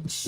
Hello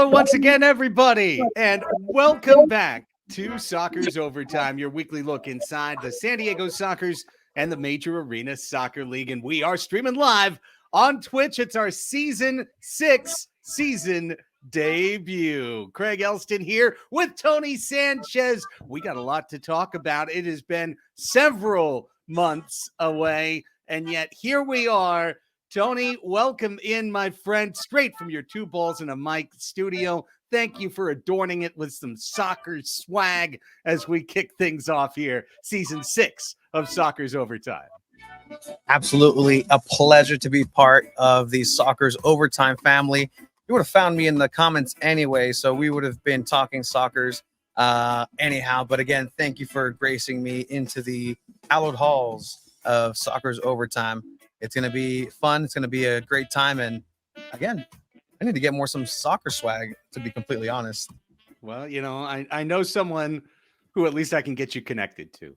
once again, everybody, and welcome back to Soccer's Overtime, your weekly look inside the San Diego Soccers and the Major Arena Soccer League. And we are streaming live on Twitch. It's our Season 6 season debut. Craig Elston here with Tony Sanchez. We got a lot to talk about. It has been several months away, and yet here we are. Tony, welcome in, my friend, straight from your Two Balls and a Mic studio. Thank you for adorning it with some soccer swag as we kick things off here, Season 6 of Soccer's Overtime. Absolutely a pleasure to be part of the Soccer's Overtime family. You would have found me in the comments anyway, so we would have been talking Soccer's anyhow. But again, thank you for gracing me into the hallowed halls of Soccer's Overtime. It's going to be fun. It's going to be a great time. And again, I need to get some soccer swag, to be completely honest. Well, I know someone who at least I can get you connected to.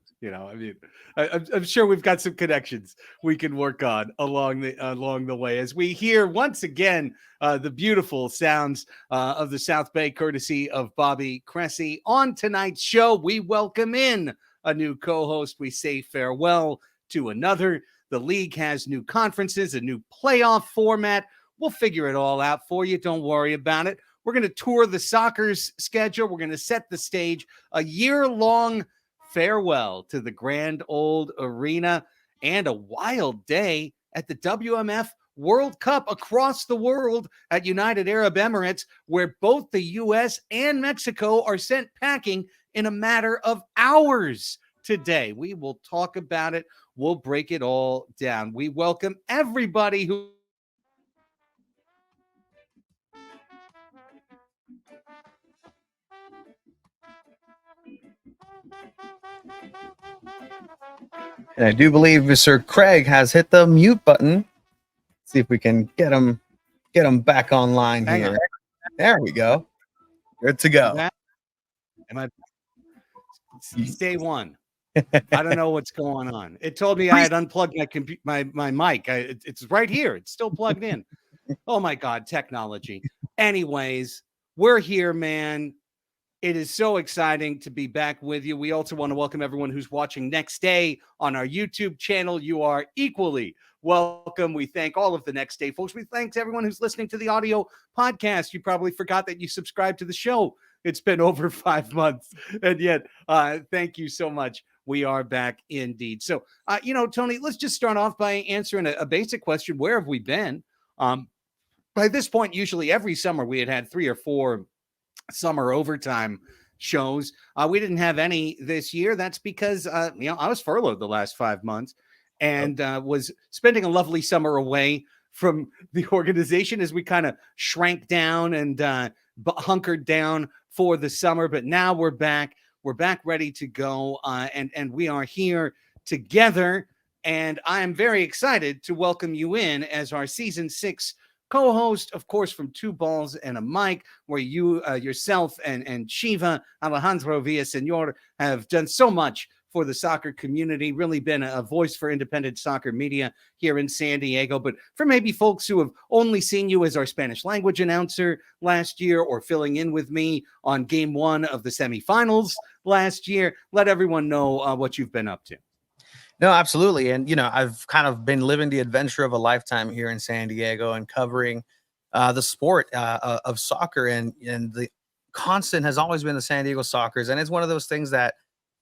I'm sure we've got some connections we can work on along the way as we hear once again the beautiful sounds of the South Bay, courtesy of Bobby Cressy. On tonight's show, we welcome in a new co-host. We say farewell to another. The league has new conferences, a new playoff format. We'll figure it all out for you. Don't worry about it. We're going to tour the Soccer's schedule. We're going to set the stage, a year-long farewell to the grand old arena, and a wild day at the WMF World Cup across the world at United Arab Emirates, where both the U.S. and Mexico are sent packing in a matter of hours today. We will talk about it. We'll break it all down. We welcome everybody who And I do believe Mr. Craig has hit the mute button. Let's see if we can get him back online here. on. There we go. Good to go. It's day one. I don't know what's going on. It told me I had unplugged my mic. It's right here. It's still plugged in. Oh my God, technology. Anyways, we're here, man. It is so exciting to be back with you. We also want to welcome everyone who's watching next day on our YouTube channel. You are equally welcome. We thank all of the next day folks. We thank everyone who's listening to the audio podcast. You probably forgot that you subscribed to the show. It's been over 5 months, and yet thank you so much. We are back indeed. So, Tony, let's just start off by answering a basic question. Where have we been? By this point, usually every summer we had 3 or 4 summer overtime shows. We didn't have any this year. That's because, I was furloughed the last 5 months and was spending a lovely summer away from the organization as we kind of shrank down and hunkered down for the summer. But now we're back. We're back ready to go, and we are here together, and I am very excited to welcome you in as our Season 6 co-host, of course, from Two Balls and a Mic, where you yourself and Shiva Alejandro Villaseñor have done so much for the soccer community, really been a voice for independent soccer media here in San Diego. But for maybe folks who have only seen you as our Spanish language announcer last year or filling in with me on game 1 of the semifinals last year, let everyone know what you've been up to. No, absolutely. And, I've kind of been living the adventure of a lifetime here in San Diego and covering the sport of soccer. And the constant has always been the San Diego Soccers. And it's one of those things that,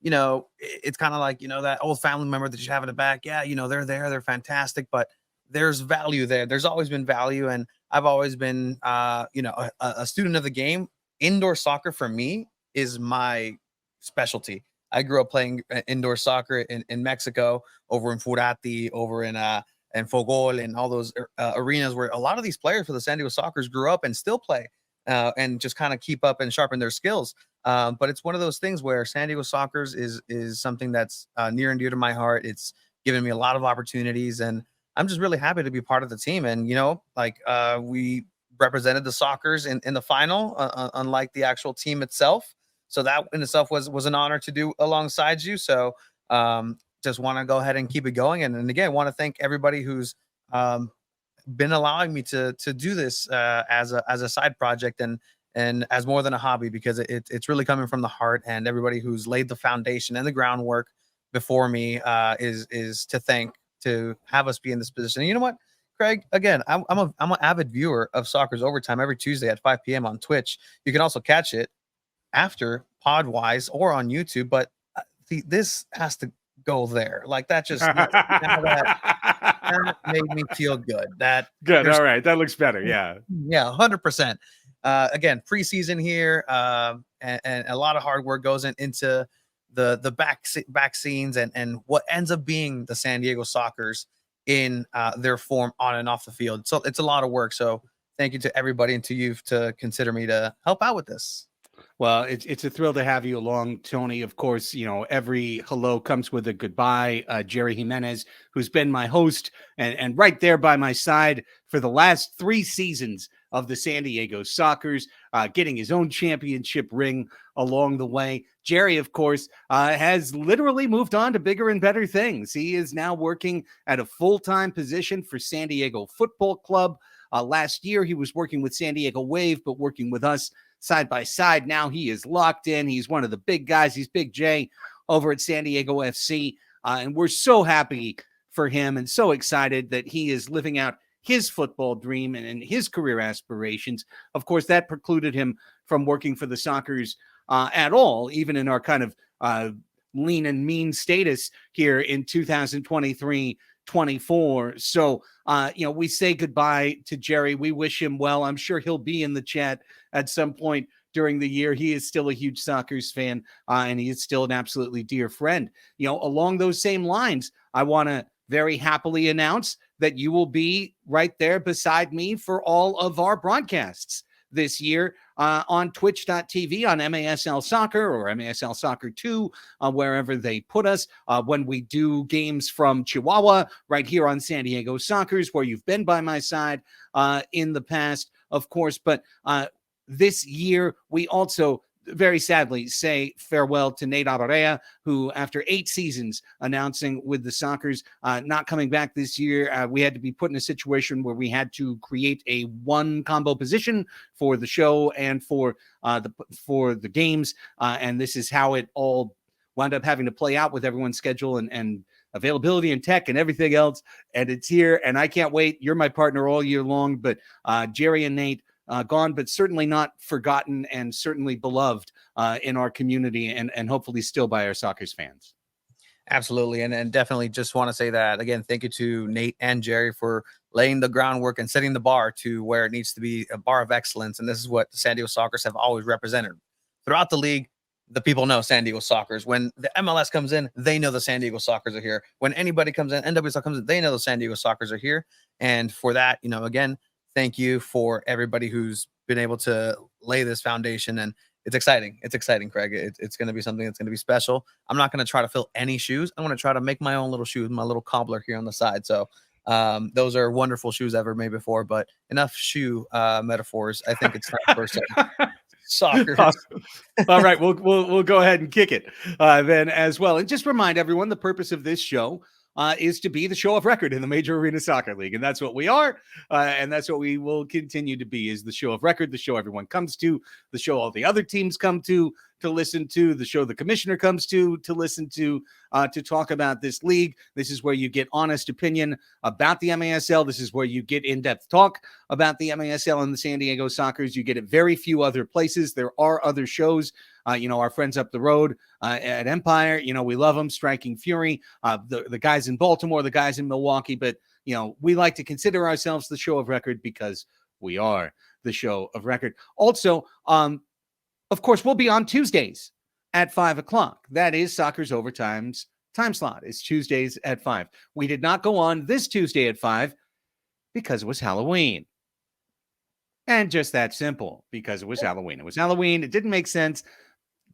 it's kind of like, that old family member that you have in the back. Yeah, they're there. They're fantastic. But there's value there. There's always been value. And I've always been, a student of the game. Indoor soccer for me is my specialty. I grew up playing indoor soccer in Mexico, over in Furati, over in Fogol, and all those arenas where a lot of these players for the San Diego Soccers grew up and still play and just kind of keep up and sharpen their skills. But it's one of those things where San Diego Soccers is something that's near and dear to my heart. It's given me a lot of opportunities, and I'm just really happy to be part of the team. And, we represented the Sockers in the final, unlike the actual team itself. So that in itself was an honor to do alongside you. So just want to go ahead and keep it going. And again, want to thank everybody who's been allowing me to do this as a side project and as more than a hobby, because it's really coming from the heart. And everybody who's laid the foundation and the groundwork before me is to thank, to have us be in this position. And you know what, Craig? Again, I'm an avid viewer of Soccer's Overtime every Tuesday at 5 p.m. on Twitch. You can also catch it after Podwise or on YouTube. But this has to go there. Like that just that made me feel good. That good. All right, that looks better. Yeah, 100%. Again, preseason here, and a lot of hard work goes into the back scenes and what ends up being the San Diego Sockers in their form on and off the field. So it's a lot of work. So thank you to everybody and to you to consider me to help out with this. Well, it's a thrill to have you along, Tony. Of course, every hello comes with a goodbye. Jerry Jimenez, who's been my host and right there by my side for the last 3 seasons of the San Diego Sockers, getting his own championship ring along the way. Jerry, of course, has literally moved on to bigger and better things. He is now working at a full-time position for San Diego Football Club. Last year, he was working with San Diego Wave, but working with us side by side. Now he is locked in. He's one of the big guys. He's Big J over at San Diego FC. And we're so happy for him and so excited that he is living out his football dream and his career aspirations. Of course, that precluded him from working for the Sockers at all, even in our kind of lean and mean status here in 2023-24. So, we say goodbye to Jerry. We wish him well. I'm sure he'll be in the chat at some point during the year. He is still a huge Sockers fan, and he is still an absolutely dear friend. Along those same lines, I want to very happily announce that you will be right there beside me for all of our broadcasts this year on twitch.tv, on MASL Soccer or MASL Soccer 2, wherever they put us, when we do games from Chihuahua right here on San Diego Sockers, where you've been by my side in the past, of course. But this year, we also very sadly say farewell to Nate Abarea, who after 8 seasons announcing with the Sockers, not coming back this year, we had to be put in a situation where we had to create a one combo position for the show and for the games. And this is how it all wound up having to play out with everyone's schedule and availability and tech and everything else. And it's here, and I can't wait. You're my partner all year long, but Jerry and Nate, gone, but certainly not forgotten, and certainly beloved in our community, and hopefully still by our Sockers fans. Absolutely. And definitely just want to say that again, thank you to Nate and Jerry for laying the groundwork and setting the bar to where it needs to be, a bar of excellence. And this is what the San Diego Sockers have always represented throughout the league. The people know San Diego Sockers. When the MLS comes in, they know the San Diego Sockers are here. When anybody comes in, NWSL comes in, they know the San Diego Sockers are here. And for that, again, thank you for everybody who's been able to lay this foundation. And it's exciting. It's exciting, Craig. It's going to be something that's going to be special. I'm not going to try to fill any shoes. I'm going to try to make my own little shoes, my little cobbler here on the side. So those are wonderful shoes ever made before, but enough shoe metaphors. I think it's time for some soccer. Awesome. All right. We'll go ahead and kick it then as well. And just remind everyone, the purpose of this show is to be the show of record in the Major Arena Soccer League. And that's what we are. And that's what we will continue to be, is the show of record, the show everyone comes to, the show all the other teams come to listen to, the show the commissioner comes to listen to talk about this league. This is where you get honest opinion about the MASL. This is where you get in-depth talk about the MASL and the San Diego Sockers. You get it very few other places. There are other shows. Our friends up the road at Empire, we love them. Striking Fury, the guys in Baltimore, the guys in Milwaukee. But, we like to consider ourselves the show of record because we are the show of record. Also, of course, we'll be on Tuesdays at 5 o'clock. That is Soccer's Overtime's time slot. It's Tuesdays at 5. We did not go on this Tuesday at 5 because it was Halloween. And just that simple, because it was Halloween. It was Halloween. It didn't make sense.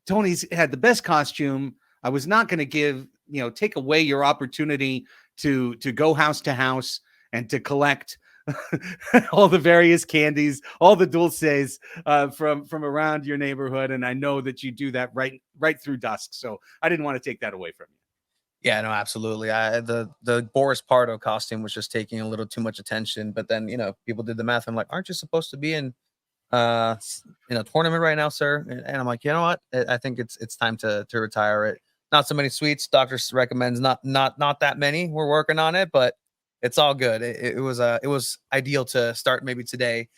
Tony's had the best costume. I was not going to take away your opportunity to go house to house and to collect all the various candies, all the dulces from around your neighborhood. And I know that you do that right through dusk. So I didn't want to take that away from you. Yeah, no, absolutely. The Boris Pardo costume was just taking a little too much attention, but then people did the math. I'm like, aren't you supposed to be in tournament right now, sir? And I'm like, you know what? I think it's time to retire it. Not so many sweets. Doctor recommends not that many. We're working on it, but it's all good. It was ideal to start maybe today,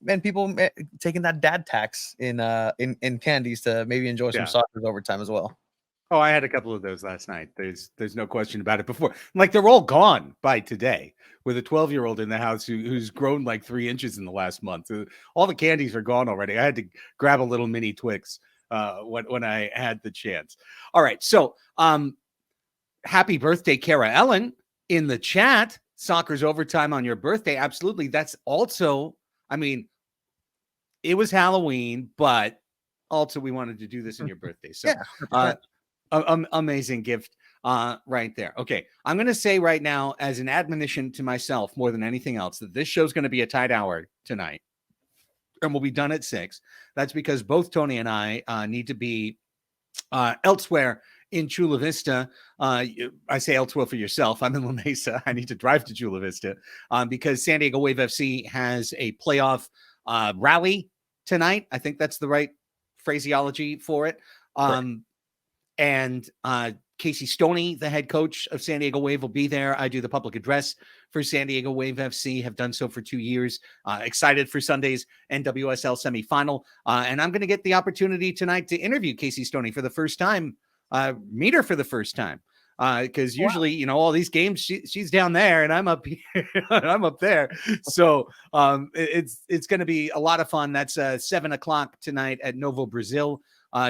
and people taking that dad tax in candies to maybe enjoy some soccer overtime as well. Oh, I had a couple of those last night. There's no question about it. Before, like, they're all gone by today. With a 12-year-old in the house who's grown like 3 inches in the last month, all the candies are gone already. I had to grab a little mini Twix when I had the chance. All right, so happy birthday, Kara Ellen, in the chat. Soccer's overtime on your birthday. Absolutely. That's also, I mean, it was Halloween, but also we wanted to do this in your birthday. So yeah, amazing gift right there. Okay, I'm going to say right now, as an admonition to myself more than anything else, that this show's going to be a tight hour tonight, and we'll be done at 6. That's because both Tony and I need to be elsewhere in Chula Vista. I say elsewhere for yourself. I'm in La Mesa. I need to drive to Chula Vista because San Diego Wave FC has a playoff rally tonight. I think that's the right phraseology for it. And Casey Stoney, the head coach of San Diego Wave, will be there. I do the public address for San Diego Wave FC, have done so for 2 years. Excited for Sunday's NWSL semifinal. And I'm going to get the opportunity tonight to interview Casey Stoney for the first time, meet her for the first time. Because usually, all these games, she's down there and I'm up here, I'm up there. So it's going to be a lot of fun. That's 7 o'clock tonight at Novo Brazil.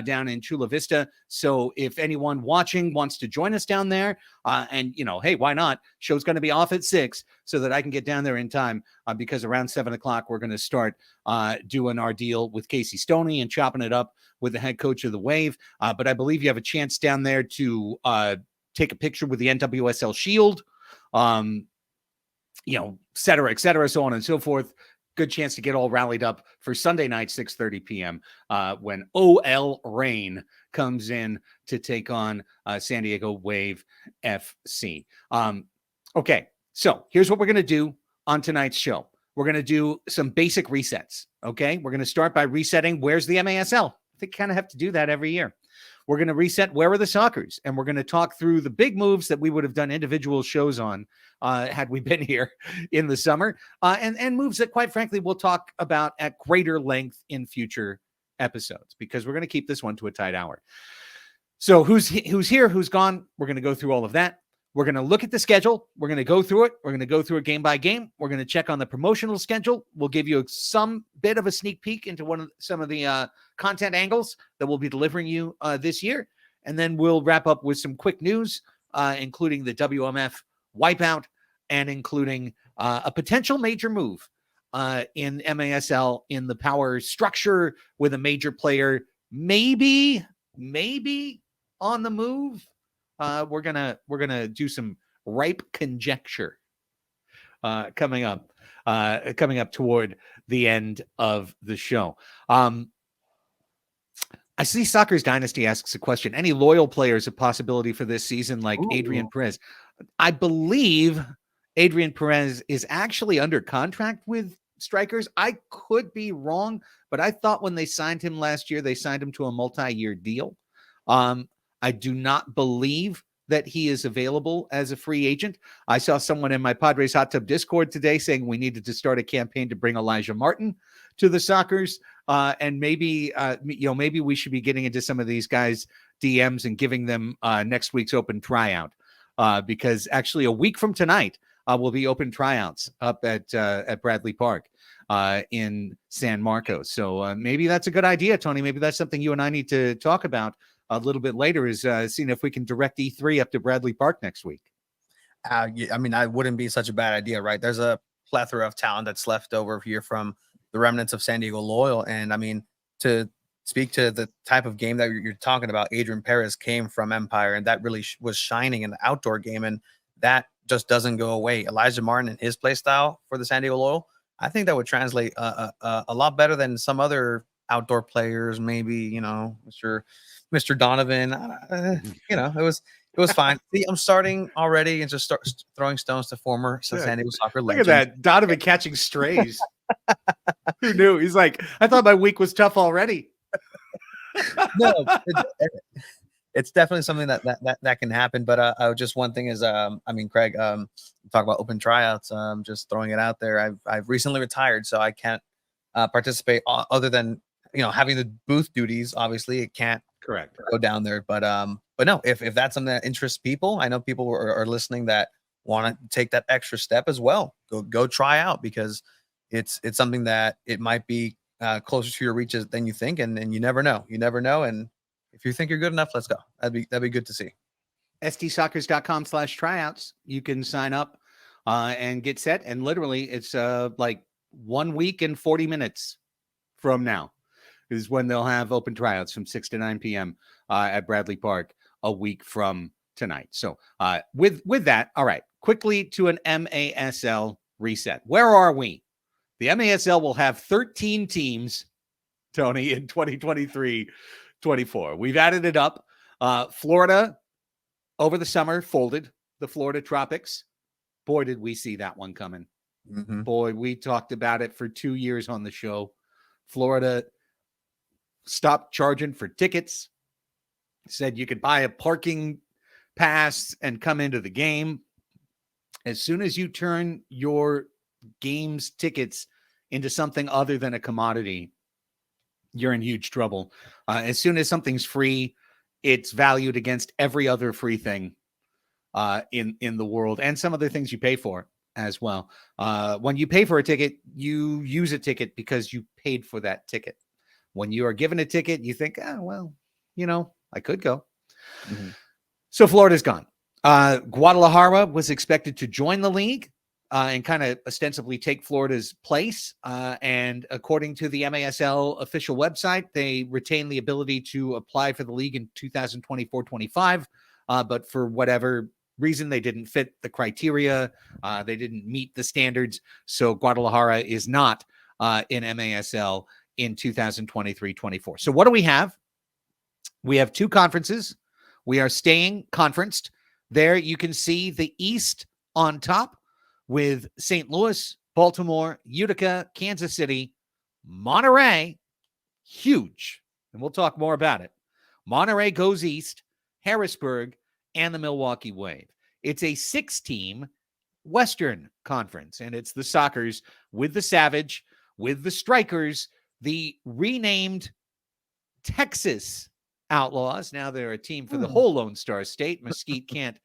Down in Chula Vista. So if anyone watching wants to join us down there, and hey, why not? Show's going to be off at 6 so that I can get down there in time because around 7 o'clock, we're going to start doing our deal with Casey Stoney and chopping it up with the head coach of the Wave. But I believe you have a chance down there to take a picture with the NWSL Shield, et cetera, so on and so forth. Good chance to get all rallied up for Sunday night, 6:30 p.m. When OL Reign comes in to take on San Diego Wave FC. Okay, so here's what we're going to do on tonight's show. We're going to do some basic resets, okay? We're going to start by resetting where's the MASL. I think kind of have to do that every year. We're going to reset where are the Soccers, and we're going to talk through the big moves that we would have done individual shows on had we been here in the summer, and moves that, quite frankly, we'll talk about at greater length in future episodes because we're going to keep this one to a tight hour. So who's here, who's gone? We're going to go through all of that. We're going to look at the schedule. We're going to go through it. We're going to go through it game by game. We're going to check on the promotional schedule. We'll give you some bit of a sneak peek into some of the content angles that we'll be delivering you this year. And then we'll wrap up with some quick news, including the WMF wipeout and including a potential major move in MASL in the power structure with a major player maybe on the move. We're gonna do some ripe conjecture coming up toward the end of the show. I see Soccer's Dynasty asks a question. Any loyal players a possibility for this season, like Adrian Perez? I believe Adrian Perez is actually under contract with Strikers. I could be wrong, but I thought when they signed him last year, they signed him to a multi-year deal. I do not believe that he is available as a free agent. I saw someone in my Padres Hot Tub Discord today saying we needed to start a campaign to bring Elijah Martin to the Soccers. And maybe we should be getting into some of these guys' DMs and giving them next week's open tryout. Because actually a week from tonight will be open tryouts up at Bradley Park in San Marcos. So maybe that's a good idea, Tony. Maybe that's something you and I need to talk about a little bit later, is seeing if we can direct E3 up to Bradley Park next week. I mean, I wouldn't be such a bad idea, right? There's a plethora of talent that's left over here from the remnants of San Diego Loyal. And I mean, to speak to the type of game that you're talking about, Adrian Perez came from Empire, and that really was shining in the outdoor game. And that just doesn't go away. Elijah Martin and his play style for the San Diego Loyal, I think that would translate a lot better than some other outdoor players. Maybe, you know, Mr. Donovan. You know, it was fine. See, I'm starting already and just start throwing stones to former San Diego soccer Look at legends. that. Donovan catching strays. Who knew? He's like, I thought my week was tough already. No, it's definitely something that can happen. But just one thing is, I mean, Craig, talk about open tryouts. Just throwing it out there. I've recently retired, so I can't participate other than, you know, having the booth duties. Obviously, it can't go down there. But no, if that's something that interests people, I know people are listening that want to take that extra step as well. Go try out, because it's something that it might be closer to your reaches than you think, and you never know. And if you think you're good enough, let's go. That'd be good to see. stsoccers.com/tryouts. You can sign up and get set. And literally, it's like 1 week and 40 minutes from now is when they'll have open tryouts from 6 to 9 p.m. At Bradley Park a week from tonight. So with that, all right, quickly to an MASL reset. Where are we? The MASL will have 13 teams, Tony, in 2023-24. We've added it up. Florida over the summer folded, the Florida Tropics. Boy, did we see that one coming. Mm-hmm. Boy, we talked about it for 2 years on the show. Florida stopped charging for tickets, said you could buy a parking pass and come into the game. As soon as you turn your game's tickets into something other than a commodity, you're in huge trouble. As soon as something's free, it's valued against every other free thing in the world, and some other things you pay for as well. When you pay for a ticket, you use a ticket because you paid for that ticket. When you are given a ticket, you think, well, you know, I could go. Mm-hmm. So Florida's gone. Guadalajara was expected to join the league and kind of ostensibly take Florida's place. And according to the MASL official website, they retain the ability to apply for the league in 2024-25. But for whatever reason, they didn't fit the criteria. They didn't meet the standards. So Guadalajara is not in MASL in 2023-24. So what do we have? We have 2 conferences. We are staying conferenced. There you can see the East on top with St. Louis, Baltimore, Utica, Kansas City, Monterrey, huge. And we'll talk more about it. Monterrey goes east, Harrisburg, and the Milwaukee Wave. It's a 6-team Western Conference, and it's the Sockers with the Savage, with the Strikers, the renamed Texas Outlaws. Now they're a team for the whole Lone Star State. Mesquite can't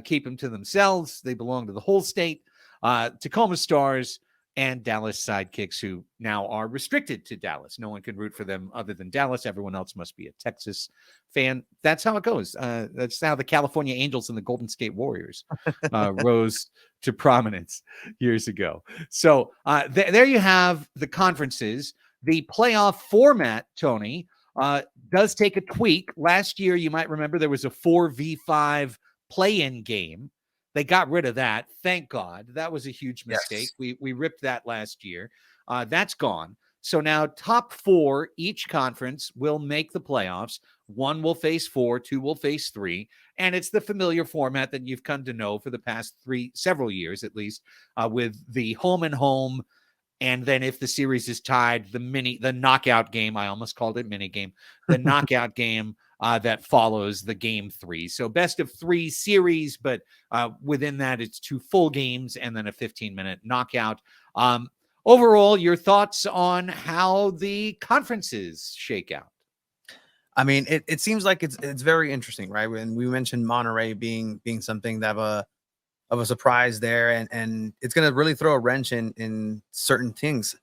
keep them to themselves. They belong to the whole state. Tacoma Stars and Dallas Sidekicks, who now are restricted to Dallas. No one can root for them other than Dallas. Everyone else must be a Texas fan. That's how it goes. That's how the California Angels and the Golden State Warriors rose to prominence years ago. So there you have the conferences. The playoff format, Tony, does take a tweak. Last year, you might remember there was a 4v5 play-in game. They got rid of that. Thank God. That was a huge mistake. Yes. We ripped that last year. That's gone. So now top 4, each conference will make the playoffs. 1 will face 4, 2 will face 3. And it's the familiar format that you've come to know for the past several years, at least, with the home and home. And then if the series is tied, the knockout game, I almost called it mini game, the knockout game that follows the game 3. So best of 3 series, but within that, it's 2 full games and then a 15-minute knockout. Overall, your thoughts on how the conferences shake out? I mean, it seems like it's very interesting, right? When we mentioned Monterrey being something that of a surprise there, and it's going to really throw a wrench in certain things.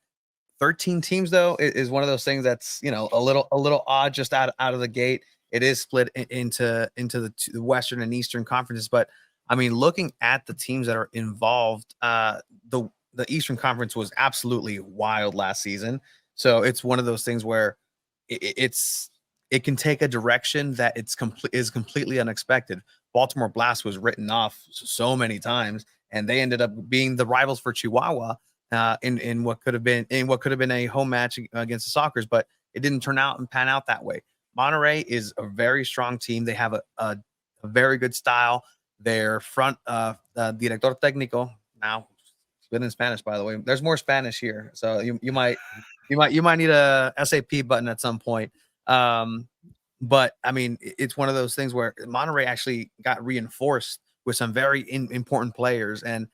13 teams though is one of those things that's, you know, a little odd just out of the gate. It is split into the Western and Eastern conferences, but I mean, looking at the teams that are involved, the Eastern Conference was absolutely wild last season. So it's one of those things where it can take a direction that is completely unexpected. Baltimore Blast was written off so many times, and they ended up being the rivals for Chihuahua in what could have been a home match against the Sockers, but it didn't turn out and pan out that way. Monterrey is a very strong team. They have a very good style. Their front director técnico, now it's been in Spanish, by the way. There's more Spanish here, so you might need a SAP button at some point. But I mean, it's one of those things where Monterrey actually got reinforced with some very important players, and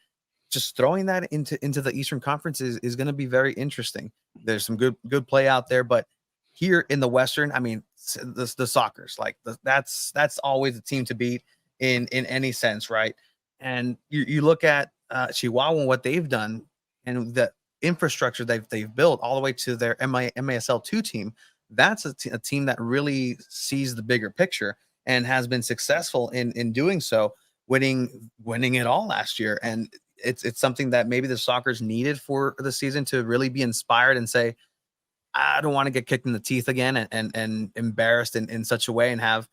just throwing that into the Eastern Conference is going to be very interesting. There's some good play out there, but here in the Western, I mean, the Sockers, like that's always a team to beat in any sense, right? And you look at Chihuahua and what they've done and the infrastructure they've built all the way to their MASL 2 team. That's a team that really sees the bigger picture and has been successful in doing so, winning it all last year. And it's something that maybe the Sockers needed for the season to really be inspired and say, I don't want to get kicked in the teeth again and embarrassed in such a way and have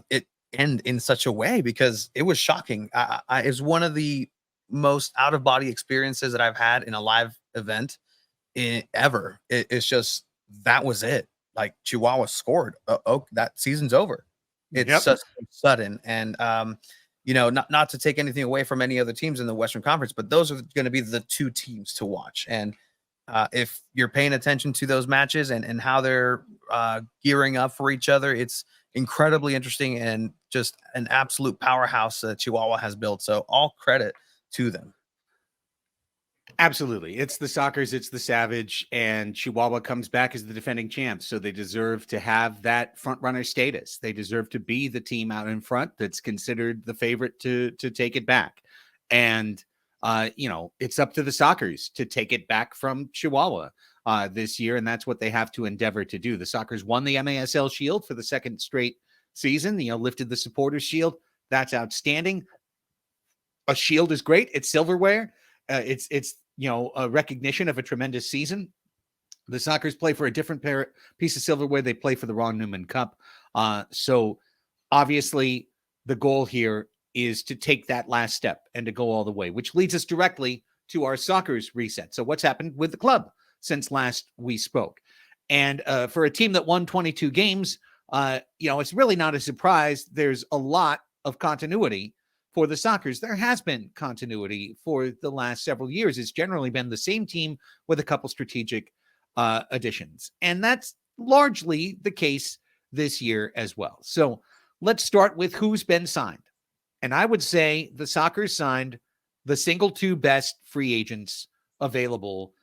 it end in such a way, because it was shocking. It's one of the most out of body experiences that I've had in a live event ever. It's just, that was it. Like, Chihuahua scored. That season's over. It's such sudden. And, not to take anything away from any other teams in the Western Conference, but those are going to be the 2 teams to watch. And if you're paying attention to those matches and how they're gearing up for each other, it's incredibly interesting and just an absolute powerhouse that Chihuahua has built. So all credit to them. Absolutely. It's the Sockers, it's the Savage, and Chihuahua comes back as the defending champs. So they deserve to have that front runner status. They deserve to be the team out in front that's considered the favorite to take it back. And, it's up to the Sockers to take it back from Chihuahua this year. And that's what they have to endeavor to do. The Sockers won the MASL Shield for the second straight season, lifted the Supporters Shield. That's outstanding. A shield is great. It's silverware. It's a recognition of a tremendous season. The Sockers play for a different piece of silverware. They play for the Ron Newman Cup. So obviously the goal here is to take that last step and to go all the way, which leads us directly to our Sockers reset. So what's happened with the club since last we spoke? And for a team that won 22 games, it's really not a surprise. There's a lot of continuity for the Sockers. There has been continuity for the last several years. It's generally been the same team with a couple strategic additions. And that's largely the case this year as well. So let's start with who's been signed. And I would say the Sockers signed the single 2 best free agents available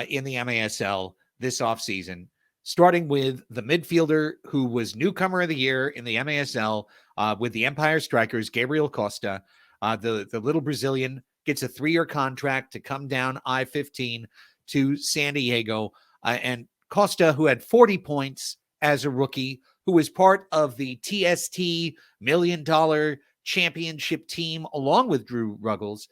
in the MASL this offseason, starting with the midfielder who was newcomer of the year in the MASL with the Empire Strikers, Gabriel Costa. The little Brazilian gets a 3-year contract to come down I-15 to San Diego. And Costa, who had 40 points as a rookie, who was part of the TST $1 million championship team, along with Drew Ruggles.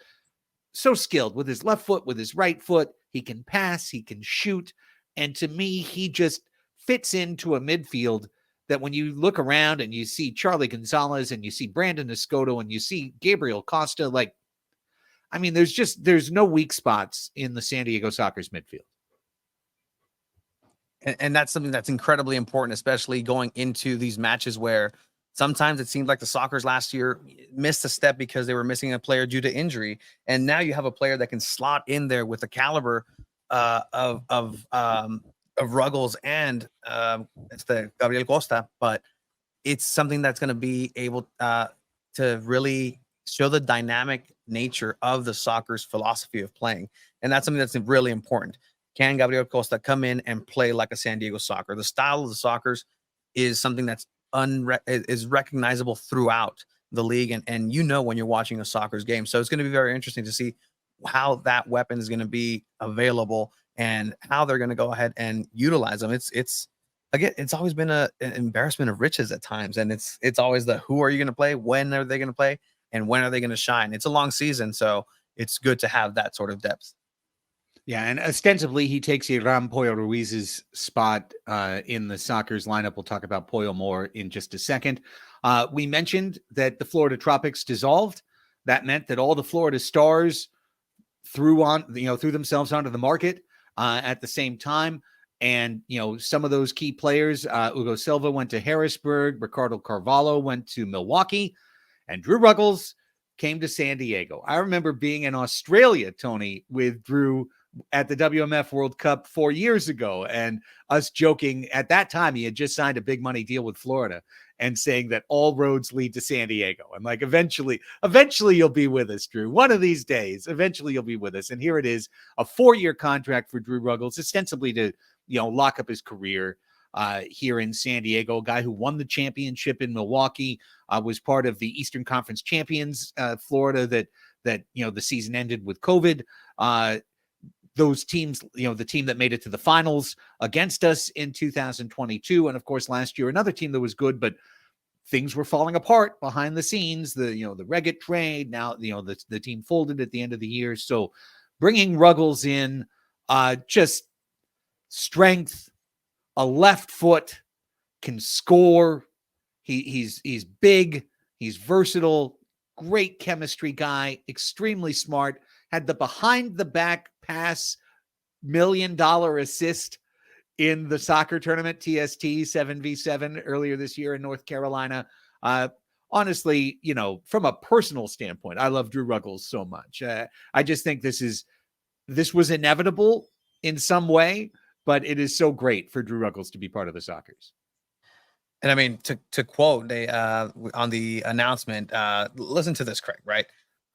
So skilled with his left foot, with his right foot. He can pass, he can shoot. And to me, he just fits into a midfield that when you look around and you see Charlie Gonzalez and you see Brandon Escoto and you see Gabriel Costa, there's no weak spots in the San Diego Sockers midfield. And that's something that's incredibly important, especially going into these matches where sometimes it seemed like the Sockers last year missed a step because they were missing a player due to injury. And now you have a player that can slot in there with the caliber of Ruggles and it's the Gabriel Costa, but it's something that's going to be able to really show the dynamic nature of the Sockers philosophy of playing. And that's something that's really important. Can Gabriel Costa come in and play like a San Diego Socker? The style of the Sockers is something that's is recognizable throughout the league. And when you're watching a Sockers game. So it's going to be very interesting to see how that weapon is going to be available and how they're going to go ahead and utilize them. It's always been an embarrassment of riches at times. And it's always who are you going to play? When are they going to play? And when are they going to shine? It's a long season. So it's good to have that sort of depth. Yeah, and ostensibly he takes Iram Pollo Ruiz's spot in the Sockers lineup. We'll talk about Pollo more in just a second. We mentioned that the Florida Tropics dissolved. That meant that all the Florida Stars threw themselves onto the market at the same time. And, some of those key players, Hugo Silva went to Harrisburg, Ricardo Carvalho went to Milwaukee, and Drew Ruggles came to San Diego. I remember being in Australia, Tony, with Drew at the WMF World Cup 4 years ago, and us joking at that time, he had just signed a big money deal with Florida and saying that all roads lead to San Diego. I'm like, eventually you'll be with us, Drew. One of these days, eventually you'll be with us. And here it is, a 4-year contract for Drew Ruggles, ostensibly to, lock up his career here in San Diego. A guy who won the championship in Milwaukee, was part of the Eastern Conference champions, Florida, that the season ended with COVID. Those teams, the team that made it to the finals against us in 2022. And of course, last year, another team that was good, but things were falling apart behind the scenes. The Reggett trade, now, the team folded at the end of the year. So bringing Ruggles in, just strength, a left foot, can score. He's big, he's versatile, great chemistry guy, extremely smart, had the behind the back pass $1 million assist in the soccer tournament, TST 7v7 earlier this year in North Carolina. Honestly, from a personal standpoint, I love Drew Ruggles so much. I just think this was inevitable in some way, but it is so great for Drew Ruggles to be part of the Sockers. And I mean, to quote on the announcement, listen to this, Craig, right?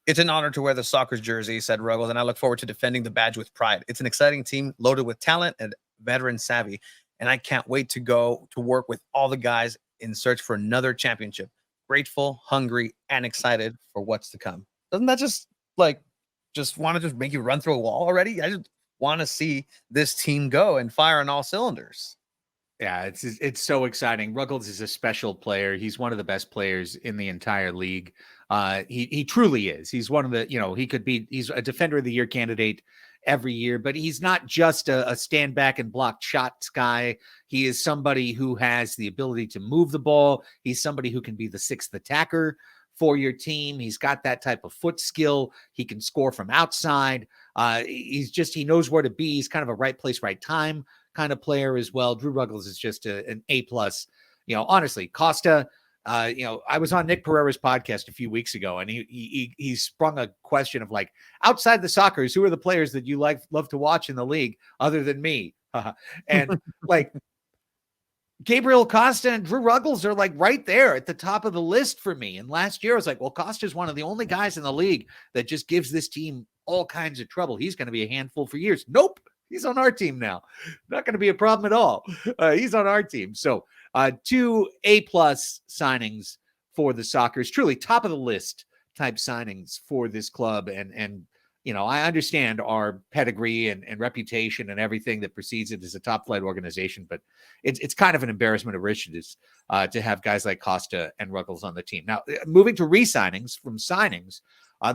It's an honor to wear the Sockers jersey, said Ruggles, and I look forward to defending the badge with pride. It's an exciting team loaded with talent and veteran savvy, and I can't wait to go to work with all the guys in search for another championship. Grateful, hungry, and excited for what's to come. Doesn't that just want to make you run through a wall already? I just want to see this team go and fire on all cylinders. Yeah, it's so exciting. Ruggles is a special player. He's one of the best players in the entire league. He truly is. He's one of the, he's a defender of the year candidate every year, but he's not just a stand back and block shots guy. He is somebody who has the ability to move the ball. He's somebody who can be the sixth attacker for your team. He's got that type of foot skill. He can score from outside. He knows where to be. He's kind of a right place, right time kind of player as well. Drew Ruggles is just an A+. Honestly, Costa, I was on Nick Pereira's podcast a few weeks ago, and he sprung a question of, like, outside the Sockers, who are the players that you love to watch in the league other than me? And like, Gabriel Costa and Drew Ruggles are like right there at the top of the list for me. And last year I was like, well, Costa's one of the only guys in the league that just gives this team all kinds of trouble. He's going to be a handful for years. Nope. He's on our team now. Not going to be a problem at all. He's on our team. So 2 A+ signings for the Sockers, truly top of the list type signings for this club. And I understand our pedigree and reputation and everything that precedes it as a top flight organization, but it's kind of an embarrassment of riches to have guys like Costa and Ruggles on the team. Now, moving to re-signings from signings,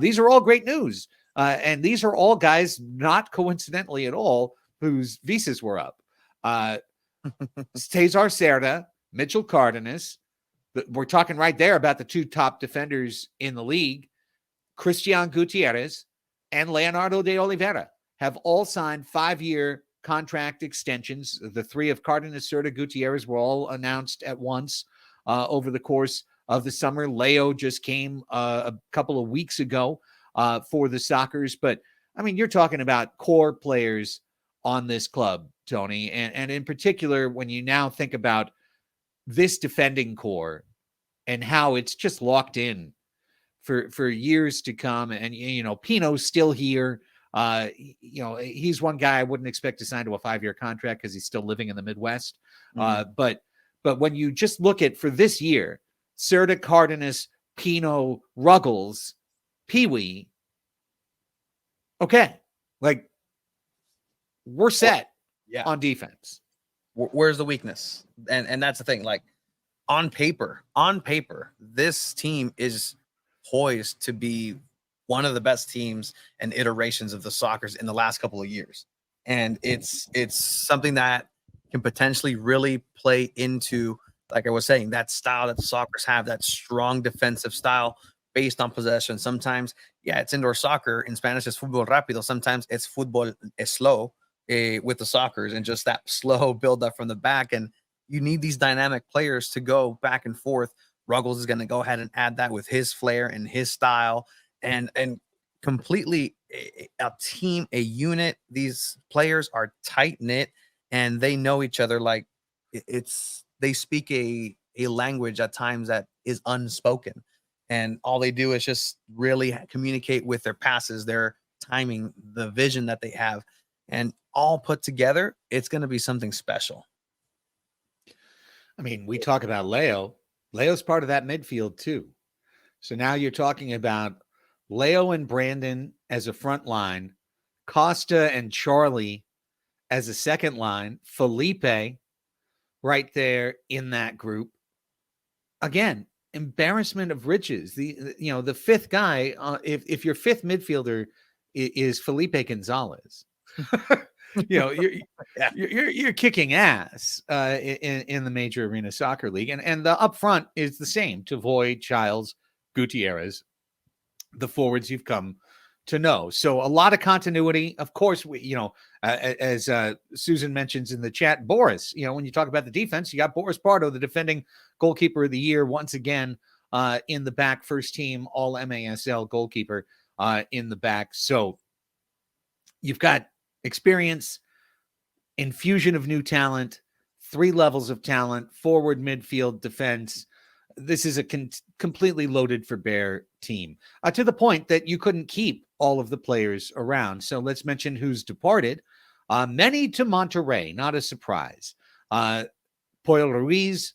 these are all great news. And these are all guys, not coincidentally at all, whose visas were up. Cesar Cerda, Mitchell Cardenas. We're talking right there about the 2 top defenders in the league. Christian Gutierrez and Leonardo de Oliveira have all signed 5-year contract extensions. The 3 of Cardenas, Cerda, Gutierrez were all announced at once over the course of the summer. Leo just came a couple of weeks ago for the Sockers. But, I mean, you're talking about core players on this club, Tony. And in particular, when you now think about this defending core and how it's just locked in for years to come. And, Pino's still here. He's one guy I wouldn't expect to sign to a 5-year contract because he's still living in the Midwest. Mm-hmm. But when you just look at, for this year, Cerda, Cardenas, Pino, Ruggles, Pee-wee, okay, like, we're set on defense. Where's the weakness? And that's the thing. Like, on paper, this team is poised to be one of the best teams and iterations of the Sockers in the last couple of years. And it's something that can potentially really play into like I was saying, that style that the Soccers have, that strong defensive style based on possession. Sometimes, yeah, it's indoor soccer. In Spanish, it's fútbol rápido. Sometimes it's fútbol slow with the Soccers, and just that slow build up from the back. And you need these dynamic players to go back and forth. Ruggles is going to go ahead and add that with his flair and his style, and completely a team, a unit. These players are tight knit, and they know each other like it's. They speak a language at times that is unspoken, and all they do is just really communicate with their passes, their timing, the vision that they have, and all put together, it's going to be something special. I mean, we talk about Leo. Leo's part of that midfield too. So now you're talking about Leo and Brandon as a front line, Costa and Charlie as a second line, Felipe right there in that group. Again, embarrassment of riches. The fifth guy, if your fifth midfielder is Felipe Gonzalez, you're kicking ass in the major arena soccer league, and the up front is the same: Tavoy, Childs, Gutierrez, the forwards you've come to know. So a lot of continuity. Of course, as Susan mentions in the chat, Boris, when you talk about the defense, you got Boris Pardo, the defending goalkeeper of the year, once again in the back, first team all MASL goalkeeper in the back. So you've got experience, infusion of new talent, 3 levels of talent, forward, midfield, defense. This is a completely loaded for bear team, to the point that you couldn't keep all of the players around. So let's mention who's departed. Many to Monterrey, not a surprise. Poyol Ruiz,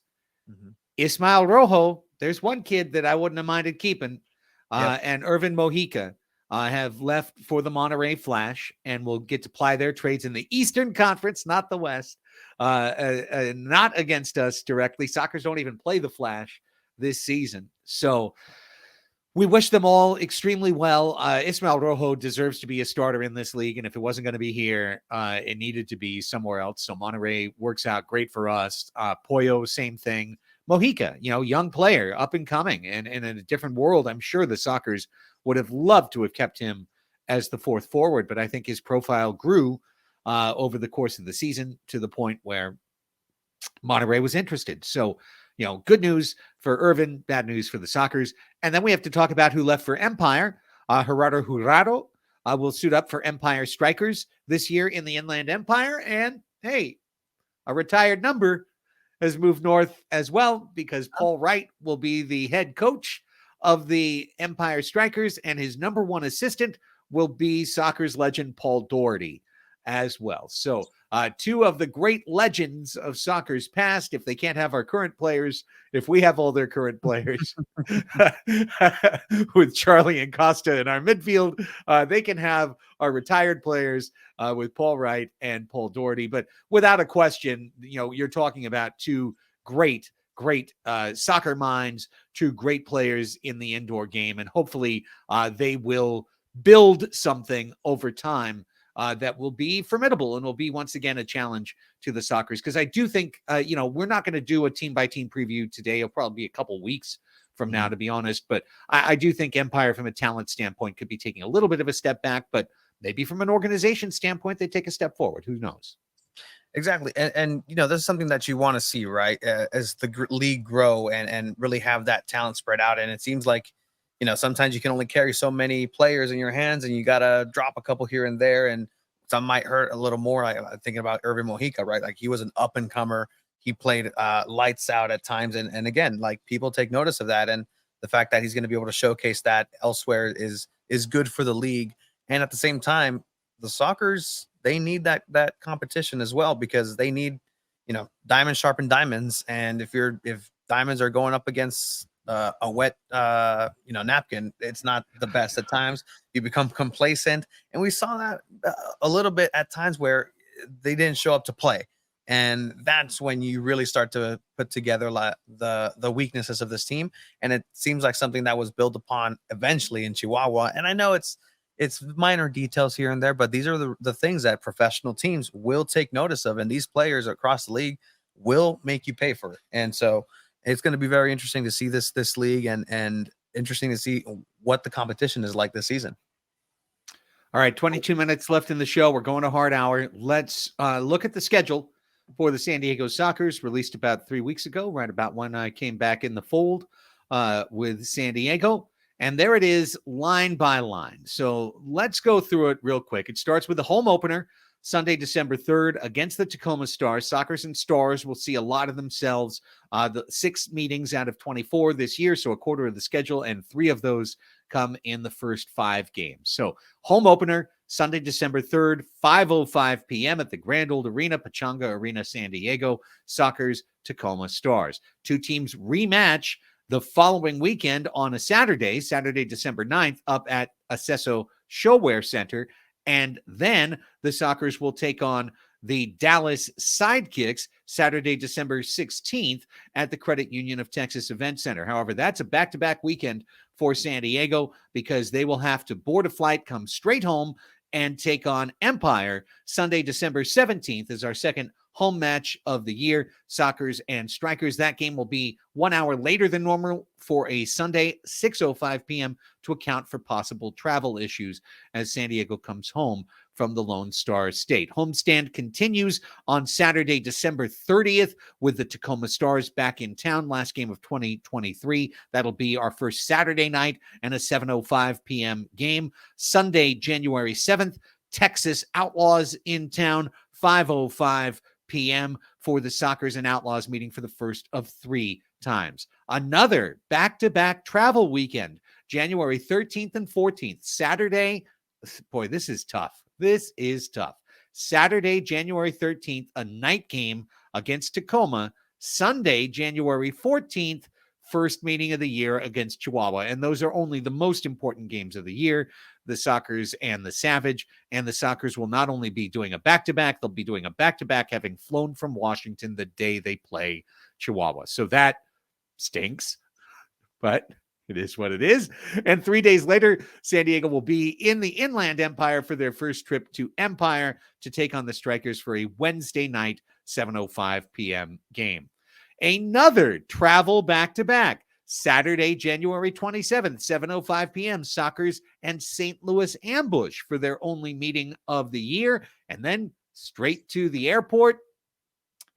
Ismael Rojo. There's one kid that I wouldn't have minded keeping. And Irvin Mojica have left for the Monterrey Flash and will get to ply their trades in the Eastern Conference, not the West. Not against us directly. Soccers don't even play the Flash this season. So we wish them all extremely well. Ismael Rojo deserves to be a starter in this league, and if it wasn't going to be here, it needed to be somewhere else. So Monterrey works out great for us. Pollo, same thing. Mojica, young player, up and coming, and in a different world. I'm sure the Soccers would have loved to have kept him as the fourth forward, but I think his profile grew over the course of the season to the point where Monterrey was interested. So, good news for Irvin, bad news for the Soccers. And then we have to talk about who left for Empire. Gerardo Jurado will suit up for Empire Strikers this year in the Inland Empire. And hey, a retired number has moved north as well, because Paul Wright will be the head coach of the Empire Strikers, and his number one assistant will be Soccers legend Paul Doherty as well. So 2 of the great legends of soccer's past. If they can't have our current players, if we have all their current players with Charlie and Costa in our midfield, they can have our retired players with Paul Wright and Paul Doherty. But without a question, you're talking about 2 great soccer minds, 2 great players in the indoor game, and hopefully they will build something over time that will be formidable and will be once again a challenge to the Soccers. Because I do think, we're not going to do a team-by-team preview today. It'll probably be a couple weeks from now, to be honest. But I do think Empire, from a talent standpoint, could be taking a little bit of a step back. But maybe from an organization standpoint, they take a step forward. Who knows? Exactly. And this is something that you want to see, right? As the league grow and really have that talent spread out. And it seems like, sometimes you can only carry so many players in your hands, and you got to drop a couple here and there. And some might hurt a little more. I'm thinking about Irvin Mojica, right? Like, he was an up and comer. He played lights out at times. And again, like, people take notice of that. And the fact that he's going to be able to showcase that elsewhere is good for the league. And at the same time, the Soccers, they need that competition as well, because they need, diamonds sharpen diamonds. And if diamonds are going up against a wet, napkin, it's not the best at times. You become complacent. And we saw that a little bit at times where they didn't show up to play. And that's when you really start to put together the weaknesses of this team. And it seems like something that was built upon eventually in Chihuahua. And I know it's minor details here and there, but these are the things that professional teams will take notice of. And these players across the league will make you pay for it. And so it's going to be very interesting to see this league and interesting to see what the competition is like this season. All right, 22 minutes left in the show. We're going to hard hour. Let's look at the schedule for the San Diego Sockers, released about 3 weeks ago, right about when I came back in the fold with San Diego. And there it is, line by line. So let's go through it real quick. It starts with the home opener, Sunday, December 3rd, against the Tacoma Stars. Sockers and Stars will see a lot of themselves. The 6 meetings out of 24 this year, so a quarter of the schedule, and 3 of those come in the first 5 games. So home opener, Sunday, December 3rd, 5:05 p.m. at the Grand Old Arena, Pechanga Arena, San Diego. Sockers, Tacoma Stars. 2 teams rematch the following weekend on a Saturday, December 9th, up at Accesso Showwear Center. And then the Sockers will take on the Dallas Sidekicks Saturday, December 16th at the Credit Union of Texas Event Center. However, that's a back-to-back weekend for San Diego because they will have to board a flight, come straight home, and take on Empire. Sunday, December 17th is our second home match of the year, Sockers and Strikers. That game will be 1 hour later than normal for a Sunday, 6:05 p.m. to account for possible travel issues as San Diego comes home from the Lone Star State. Homestand continues on Saturday, December 30th with the Tacoma Stars back in town, last game of 2023. That'll be our first Saturday night and a 7:05 p.m. game. Sunday, January 7th, Texas Outlaws in town, 5:05 p.m. for the Sockers and Outlaws meeting for the first of 3 times. Another back-to-back travel weekend, January 13th and 14th. Saturday, boy, this is tough. This is tough. Saturday, January 13th, a night game against Tacoma. Sunday, January 14th, first meeting of the year against Chihuahua. And those are only the most important games of the year, the Sockers and the Savage. And the Sockers will not only be doing a back-to-back, they'll be doing a back-to-back having flown from Washington the day they play Chihuahua. So that stinks, but it is what it is. And 3 days later, San Diego will be in the Inland Empire for their first trip to Empire to take on the Strikers for a Wednesday night, 7:05 p.m. game. Another travel back-to-back, Saturday, January 27th, 7:05 p.m., Sockers and St. Louis Ambush for their only meeting of the year, and then straight to the airport.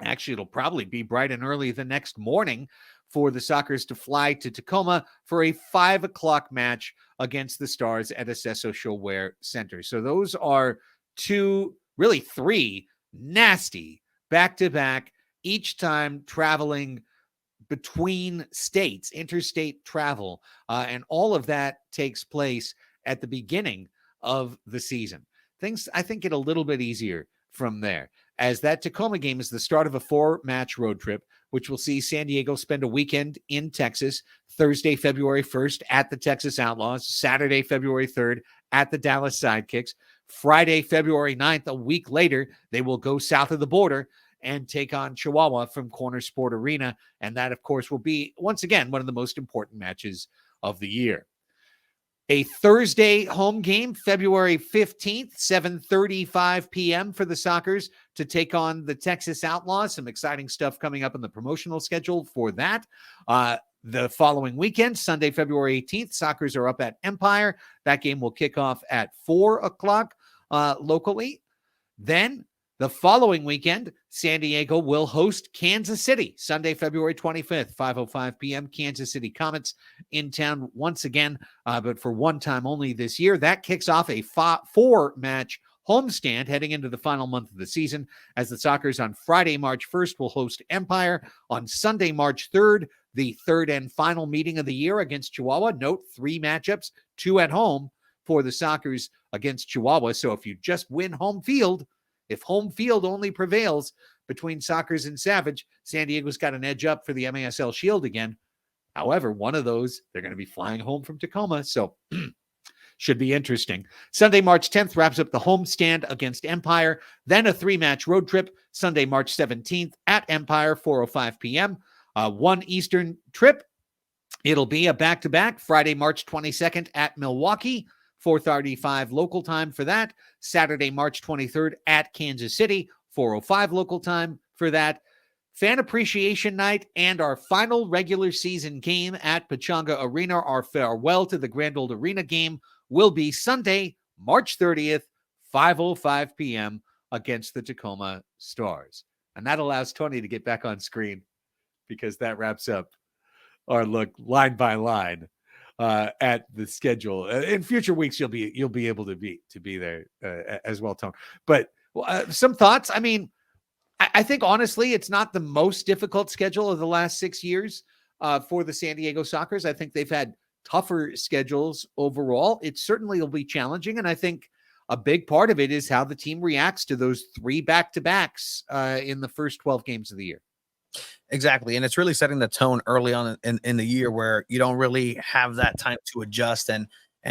Actually, it'll probably be bright and early the next morning for the Sockers to fly to Tacoma for a 5 o'clock match against the Stars at Accesso Showwear Center. So those are 2, really 3 nasty back-to-back, each time traveling between states, interstate travel, and all of that takes place at the beginning of the season. Things, I think, get a little bit easier from there, as that Tacoma game is the start of a 4-match road trip, which will see San Diego spend a weekend in Texas, Thursday, February 1st at the Texas Outlaws, Saturday, February 3rd at the Dallas Sidekicks, Friday, February 9th, a week later, they will go south of the border and take on Chihuahua from Corner Sport Arena. And that, of course, will be, once again, one of the most important matches of the year. A Thursday home game, February 15th, 7:35 p.m. for the Sockers to take on the Texas Outlaws. Some exciting stuff coming up in the promotional schedule for that. The following weekend, Sunday, February 18th, Sockers are up at Empire. That game will kick off at 4 o'clock locally. Then the following weekend, San Diego will host Kansas City, Sunday, February 25th, 5:05 p.m. Kansas City Comets in town once again, but for one time only this year. That kicks off a 4-match homestand heading into the final month of the season, as the Sockers on Friday, March 1st will host Empire. On Sunday, March 3rd, the third and final meeting of the year against Chihuahua. Note 3 matchups, 2 at home for the Sockers against Chihuahua. So if you just win home field, if home field only prevails between Sockers and Savage, San Diego's got an edge up for the MASL Shield again. However, one of those, they're going to be flying home from Tacoma, so should be interesting. Sunday, March 10th wraps up the homestand against Empire. Then a 3-match road trip, Sunday, March 17th at Empire, 4:05 p.m. 1 Eastern trip. It'll be a back-to-back, Friday, March 22nd at Milwaukee, 4:35 local time for that. Saturday, March 23rd at Kansas City, 4:05 local time for that. Fan Appreciation Night and our final regular season game at Pechanga Arena, our farewell to the Grand Old Arena game, will be Sunday, March 30th, 5:05 p.m. against the Tacoma Stars. And that allows Tony to get back on screen because that wraps up our look line by line at the schedule. In future weeks, you'll be able to be there as well, Tony. But some thoughts. I mean, I think honestly, it's not the most difficult schedule of the last 6 years for the San Diego Sockers. I think they've had tougher schedules overall. It certainly will be challenging, and I think a big part of it is how the team reacts to those 3 back-to-backs in the first 12 games of the year. Exactly. And it's really setting the tone early on in the year where you don't really have that time to adjust and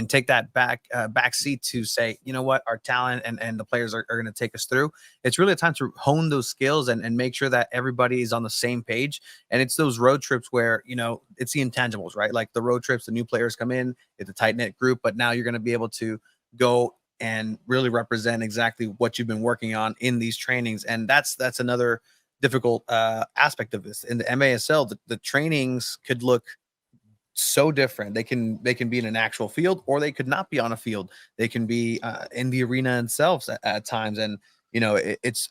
take that back seat to say, you know what, our talent and the players are going to take us through. It's really a time to hone those skills and make sure that everybody is on the same page. And it's those road trips where, you know, it's the intangibles, right? Like the road trips, the new players come in, it's a tight knit group, but now you're going to be able to go and really represent exactly what you've been working on in these trainings. And that's another difficult aspect of this. In the MASL, the trainings could look so different. They can be in an actual field, or they could not be on a field. They can be in the arena themselves at times, and you know it's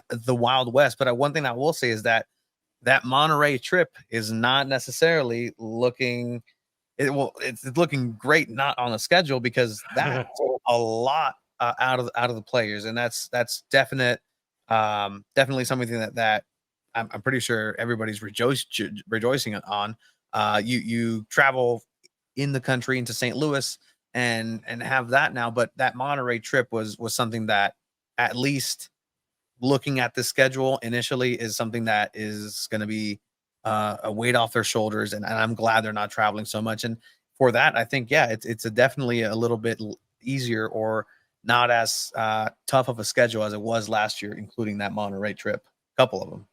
the Wild West. But one thing I will say is that Monterrey trip is not necessarily looking. It's looking great, not on the schedule, because that's a lot out of the players, and that's definite. Definitely something that I'm pretty sure everybody's rejoicing on. You travel in the country into St. Louis and have that now, but that Monterey trip was something that, at least looking at the schedule initially, is something that is going to be a weight off their shoulders, and I'm glad they're not traveling so much. And for that, I think it's definitely a little bit easier, or not as tough of a schedule as it was last year, including that Monterey trip, a couple of them.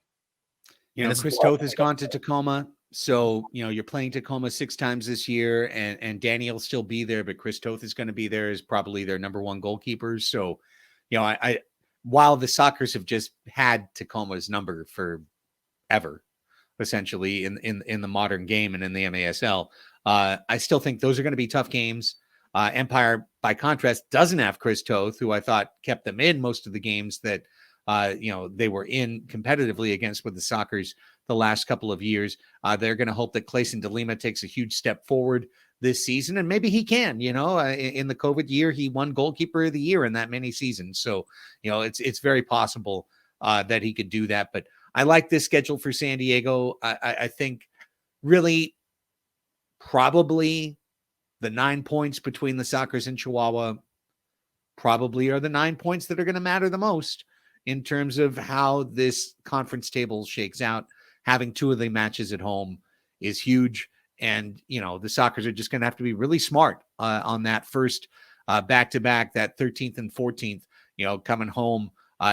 You know, Chris Toth has gone to Tacoma, so you know you're playing Tacoma 6 times this year, and Danny will still be there, but Chris Toth is going to be there as probably their number 1 goalkeeper. So, you know, I while the Sockers have just had Tacoma's number for ever, essentially in the modern game and in the MASL, I still think those are going to be tough games. Empire, by contrast, doesn't have Chris Toth, who I thought kept them in most of the games that you know, they were in competitively against with the Sockers the last couple of years. They're going to hope that Clayson DeLima takes a huge step forward this season, and maybe he can. You know, in the COVID year, he won goalkeeper of the year in that many seasons. So, you know, it's very possible that he could do that. But I like this schedule for San Diego. I think really probably the 9 points between the Sockers and Chihuahua probably are the 9 points that are going to matter the most in terms of how this conference table shakes out. Having 2 of the matches at home is huge. And, you know, the Sockers are just going to have to be really smart on that first back-to-back, that 13th and 14th, you know, coming home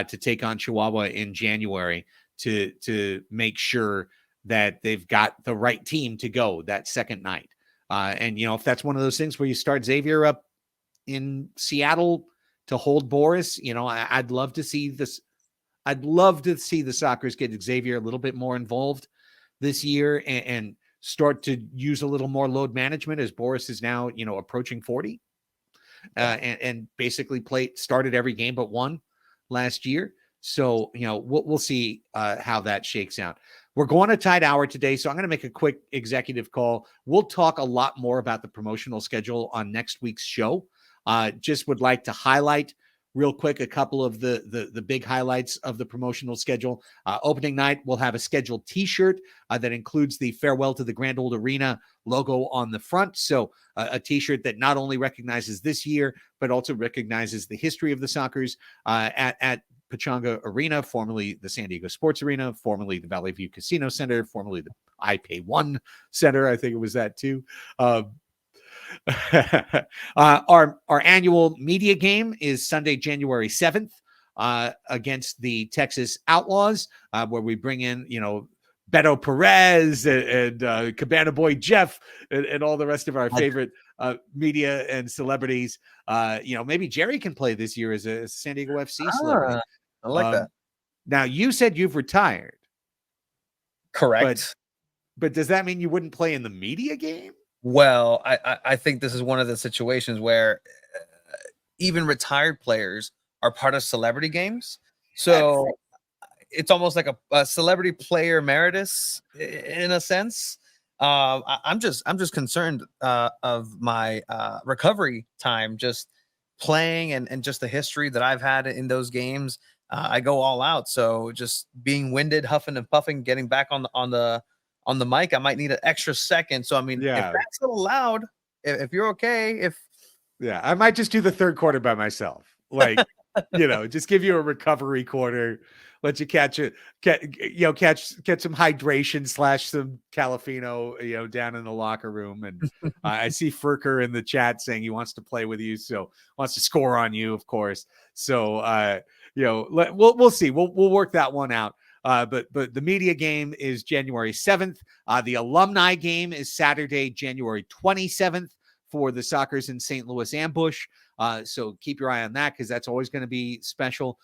to take on Chihuahua in January to make sure that they've got the right team to go that second night. And, you know, if that's one of those things where you start Xavier up in Seattle to hold Boris, you know, I'd love to see this. I'd love to see the Sockers get Xavier a little bit more involved this year and start to use a little more load management, as Boris is now, you know, approaching 40 and basically started every game but one last year. So, you know, we'll see how that shakes out. We're going a tight hour today, so I'm going to make a quick executive call. We'll talk a lot more about the promotional schedule on next week's show. Just would like to highlight real quick a couple of the big highlights of the promotional schedule. Opening night, we'll have a scheduled T-shirt that includes the Farewell to the Grand Old Arena logo on the front. So a T-shirt that not only recognizes this year, but also recognizes the history of the Sockers at Pechanga Arena, formerly the San Diego Sports Arena, formerly the Valley View Casino Center, formerly the iPay One Center. I think it was that too. Our annual media game is Sunday, January 7th, against the Texas Outlaws, where we bring in, you know, Beto Perez and Cabana Boy Jeff and all the rest of our favorite media and celebrities. You know, maybe Jerry can play this year as a San Diego FC celebrity. I like that. Now, you said you've retired. Correct. But does that mean you wouldn't play in the media game? Well, I think this is one of the situations where even retired players are part of celebrity games. So it's almost like a celebrity player emeritus in a sense. I'm just concerned of my recovery time, just playing and just the history that I've had in those games. I go all out, so just being winded, huffing and puffing, getting back on the mic, I might need an extra second. So I mean, if Yeah. that's allowed, if you're okay, Yeah, I might just do the third quarter by myself. Like, just give you a recovery quarter, let you catch some hydration / some Calafino, down in the locker room. And I see Furker in the chat saying he wants to play with you, so wants to score on you, of course. So, we'll see. We'll work that one out. But the media game is January 7th. The alumni game is Saturday, January 27th. For the Sockers in St. Louis ambush. So keep your eye on that, because that's always going to be special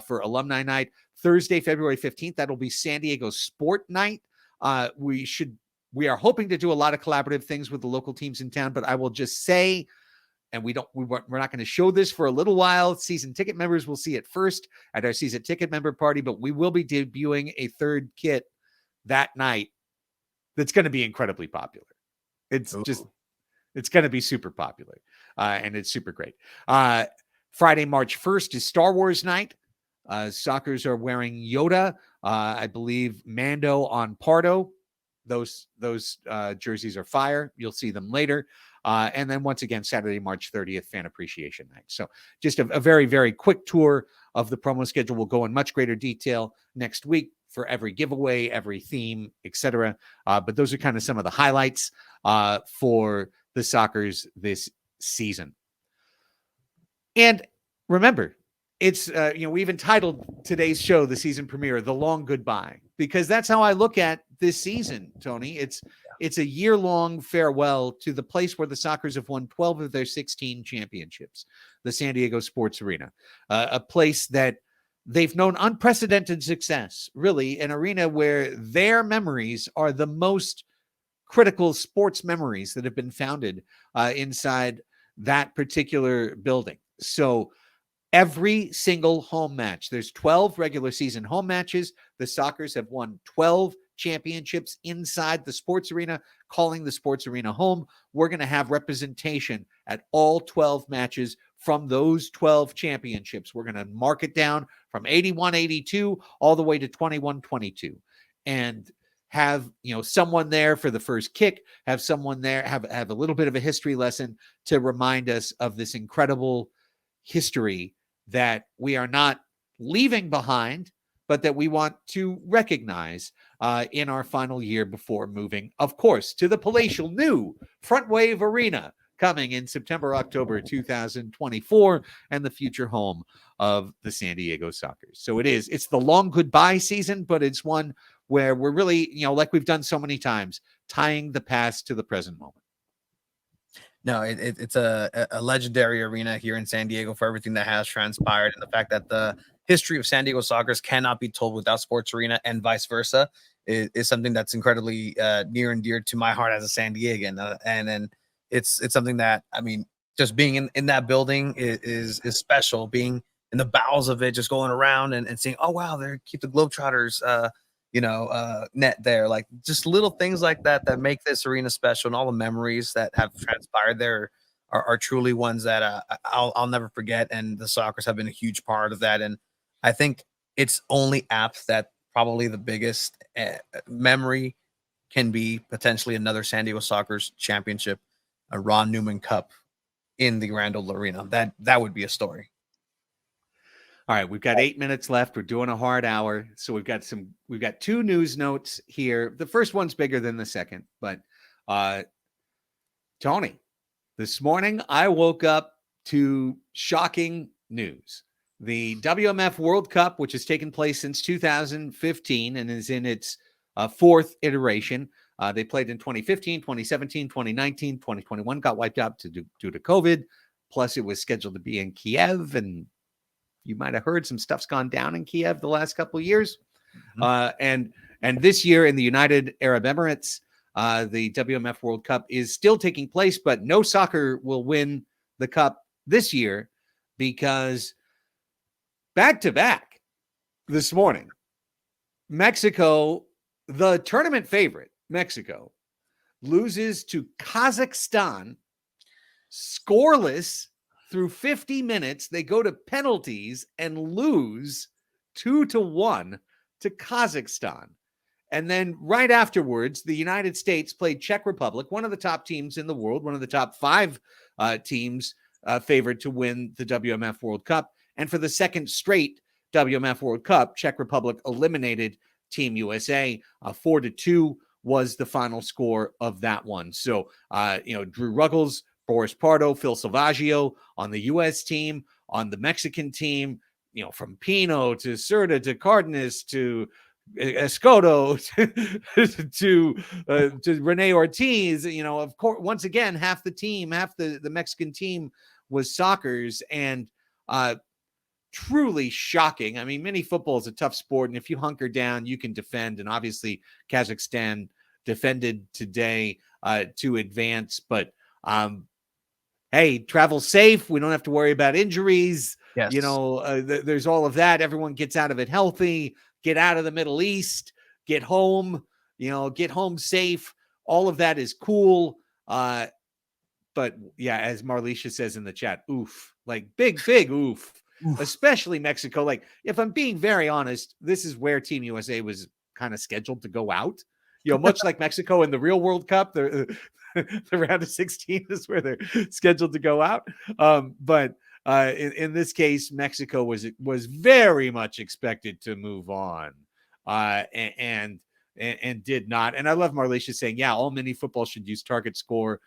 for alumni night. Thursday, February 15th, that'll be San Diego Sport Night. We are hoping to do a lot of collaborative things with the local teams in town, but I will just say, and we're not going to show this for a little while. Season ticket members will see it first at our season ticket member party, but we will be debuting a third kit that night that's going to be incredibly popular. It's going to be super popular, and it's super great. Friday, March 1st is Star Wars night. Sockers are wearing Yoda. I believe Mando on Pardo. Those jerseys are fire. You'll see them later. And then once again, Saturday, March 30th, Fan Appreciation Night. So just a very, very quick tour of the promo schedule. We'll go in much greater detail next week for every giveaway, every theme, etc. But those are kind of some of the highlights for the Sockers this season. And remember, it's we've entitled today's show, the season premiere, The Long Goodbye, because that's how I look at this season, Tony. It's a year-long farewell to the place where the Sockers have won 12 of their 16 championships, the San Diego Sports Arena, a place that they've known unprecedented success, really, an arena where their memories are the most critical sports memories that have been founded inside that particular building. So every single home match, there's 12 regular season home matches. The Sockers have won 12 championships inside the sports arena, calling the sports arena home. We're going to have representation at all 12 matches from those 12 championships. We're going to mark it down from 81-82 all the way to 21-22. And have someone there for the first kick, have someone there, have a little bit of a history lesson to remind us of this incredible history that we are not leaving behind, but that we want to recognize in our final year before moving, of course, to the palatial new Front Wave Arena coming in September, October 2024, and the future home of the San Diego Sockers. So it's the long goodbye season, but it's one where we're really, like we've done so many times, tying the past to the present moment. No, it's a legendary arena here in San Diego for everything that has transpired, and the fact that the history of San Diego Sockers cannot be told without Sports Arena, and vice versa, is something that's incredibly near and dear to my heart as a San Diegan. And then it's something that, I mean, just being in that building is special. Being in the bowels of it, just going around and seeing, oh wow, there keep the Globetrotters net there, like just little things like that make this arena special, and all the memories that have transpired there are truly ones that I'll never forget, and the Sockers have been a huge part of that. And I think it's only apt that probably the biggest memory can be potentially another San Diego Sockers championship, a Ron Newman Cup in the Grand Ole Arena. That would be a story. All right, we've got 8 minutes left. We're doing a hard hour. So we've got two news notes here. The first one's bigger than the second, but Tony, this morning I woke up to shocking news. The WMF World Cup, which has taken place since 2015 and is in its fourth iteration. They played in 2015, 2017, 2019, 2021, got wiped out due to COVID. Plus, it was scheduled to be in Kiev, and you might have heard some stuff's gone down in Kiev the last couple of years. Mm-hmm. And this year in the United Arab Emirates, the WMF World Cup is still taking place, but no soccer will win the cup this year because back-to-back this morning, Mexico, the tournament favorite, Mexico, loses to Kazakhstan scoreless through 50 minutes. They go to penalties and lose 2-1 to Kazakhstan. And then right afterwards, the United States played Czech Republic, one of the top teams in the world, one of the top 5 teams favored to win the WMF World Cup. And for the second straight WMF World Cup, Czech Republic eliminated Team USA. 4-2 was the final score of that one. So, Drew Ruggles, Boris Pardo, Phil Salvaggio on the U.S. team, on the Mexican team, from Pino to Cerda to Cardenas to Escoto to Rene Ortiz. Of course, once again, half the Mexican team was Soccer's, and truly shocking. I mean, mini football is a tough sport, and if you hunker down, you can defend. And obviously, Kazakhstan defended today to advance. But hey, travel safe. We don't have to worry about injuries. Yes. There's all of that. Everyone gets out of it healthy. Get out of the Middle East. Get home. Get home safe. All of that is cool. But yeah, as Marlisha says in the chat, oof, like big oof. Especially Mexico. Like, if I'm being very honest, this is where Team USA was kind of scheduled to go out. Much like Mexico in the real World Cup, the round of 16 is where they're scheduled to go out. But in this case, Mexico was very much expected to move on, and did not. And I love Marlisha saying, yeah, all mini football should use target score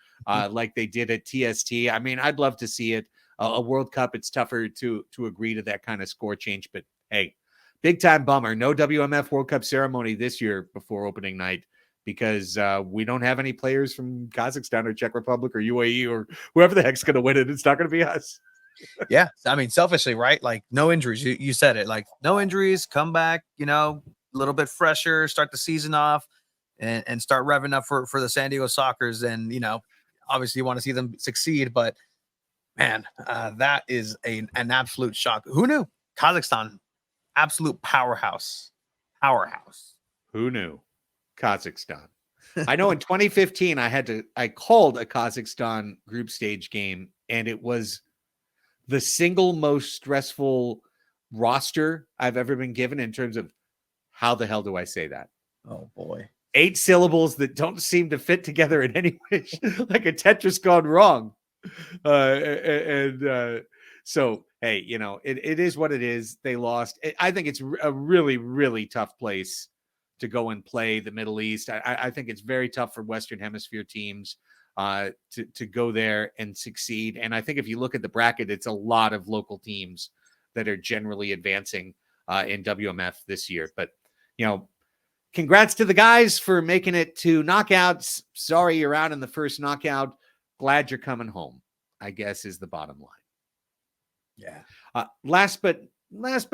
like they did at TST. I mean, I'd love to see it. A World Cup, it's tougher to agree to that kind of score change. But hey, big time bummer. No WMF World Cup ceremony this year before opening night because we don't have any players from Kazakhstan or Czech Republic or UAE or whoever the heck's going to win it. It's not going to be us. Yeah. I mean, selfishly, right? Like, no injuries. You said it. Like, no injuries. Come back, a little bit fresher, start the season off and start revving up for the San Diego Sockers. And, obviously you want to see them succeed, but man, that is an absolute shock. Who knew? Kazakhstan, absolute powerhouse. Who knew? Kazakhstan. I know in 2015, I called a Kazakhstan group stage game, and it was the single most stressful roster I've ever been given in terms of how the hell do I say that? Oh boy. 8 syllables that don't seem to fit together in any way, like a Tetris gone wrong. So, hey, it is what it is. They lost. I think it's a really, really tough place to go and play the Middle East. I think it's very tough for Western Hemisphere teams to go there and succeed. And I think if you look at the bracket, it's a lot of local teams that are generally advancing in WMF this year. But, congrats to the guys for making it to knockouts. Sorry you're out in the first knockout. Glad you're coming home, I guess, is the bottom line. Yeah. Last but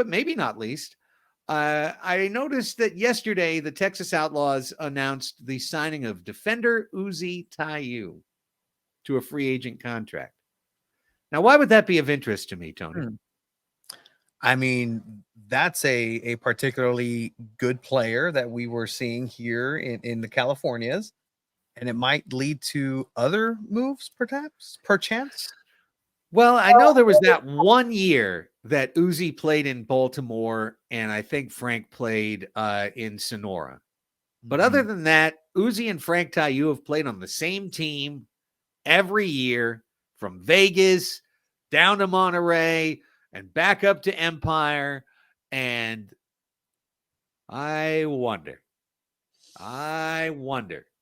maybe not least, I noticed that yesterday the Texas Outlaws announced the signing of defender Uzi Tayu to a free agent contract. Now, why would that be of interest to me, Tony? I mean, that's a particularly good player that we were seeing here in the Californias. And it might lead to other moves, perchance. Well, I know there was that one year that Uzi played in Baltimore, and I think Frank played in Sonora. But other than that, Uzi and Frank Tayu have played on the same team every year, from Vegas down to Monterrey and back up to Empire. And I wonder,